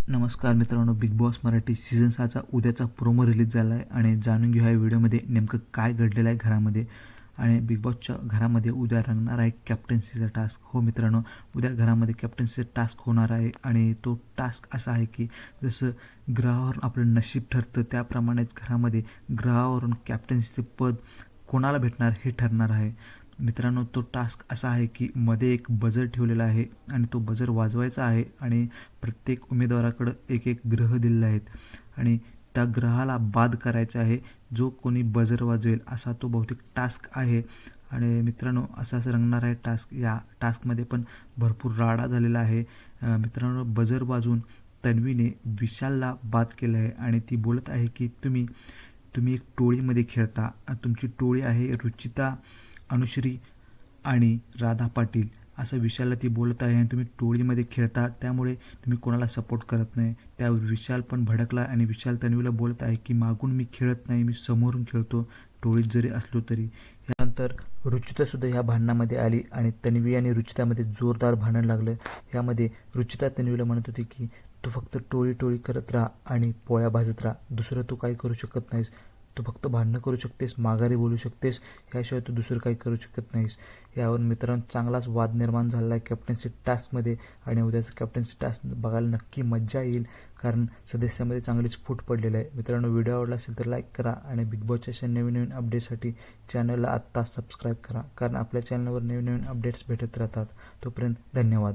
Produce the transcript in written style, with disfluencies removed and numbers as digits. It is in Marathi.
नमस्कार मित्रांनो, बिग बॉस मराठी सीझन 6चा उद्याचा प्रोमो रिलीज झाला आहे आणि जाणून घेऊया या व्हिडिओमध्ये नेमकं काय घडलेलं आहे घरामध्ये. आणि बिग बॉसच्या घरामध्ये उद्या रंगणार आहे कॅप्टन्सीचा टास्क. हो मित्रांनो, उद्या घरामध्ये कॅप्टन्सीचा टास्क होणार आहे आणि तो टास्क असा आहे की जसं ग्रहावर आपलं नशीब ठरतं त्याप्रमाणेच घरामध्ये ग्रहावरून कॅप्टन्सीचे पद कोणाला भेटणार हे ठरणार आहे. मित्रांनो, तो टास्क असा आहे की मध्ये एक बजर ठेवलेला आहे आणि तो बजर वाजवायचा आहे आणि प्रत्येक उमेदवाराकडं एक एक ग्रह दिलेले आहेत आणि त्या ग्रहाला बाद करायचा आहे. जो कोणी बजर वाजवेल असा तो बहुतेक टास्क आहे. आणि मित्रांनो, असं रंगणार आहे टास्क. या टास्कमध्ये पण भरपूर राडा झालेला आहे. मित्रांनो, बजर वाजवून तन्वीने विशालला बाद केलं आहे आणि ती बोलत आहे की तुम्ही तुम्ही एक टोळीमध्ये खेळता. तुमची टोळी आहे रुचिता, अनुश्री आणि राधा पाटील, असं विशालला ती बोलत आहे. आणि तुम्ही टोळीमध्ये खेळता त्यामुळे तुम्ही कोणाला सपोर्ट करत नाही. त्यावर विशाल पण भडकला आणि विशाल तन्वीला बोलत आहे की मागून मी खेळत नाही, मी समोरून खेळतो, टोळीत जरी असलो तरी. यानंतर रुचितासुद्धा ह्या भांडणामध्ये आली आणि तन्वी आणि रुचितामध्ये जोरदार भांडण लागलं. यामध्ये रुचिता तन्वीला म्हणत होती की तू फक्त टोळी टोळी करत राहा आणि पोळ्या भाजत राहा, दुसरं तू काही करू शकत नाहीस. तू फक्त भांडणं करू शकतेस, माघारी बोलू शकतेस, ह्याशिवाय तू दुसरं काही करू शकत नाहीस. यावर मित्रांनो चांगलाच वाद निर्माण झाला आहे कॅप्टन्सी टास्कमध्ये. आणि उद्याचं कॅप्टन्सी टास्क बघायला नक्की मजा येईल, कारण सदस्यामध्ये चांगलीच फूट पडलेलं आहे. मित्रांनो, व्हिडिओ आवडला असेल तर लाईक करा आणि बिग बॉसच्या अशा नवीन नवीन अपडेटसाठी चॅनलला आत्ता सबस्क्राईब करा, कारण आपल्या चॅनलवर नवीन नवीन अपडेट्स भेटत राहतात. तोपर्यंत धन्यवाद.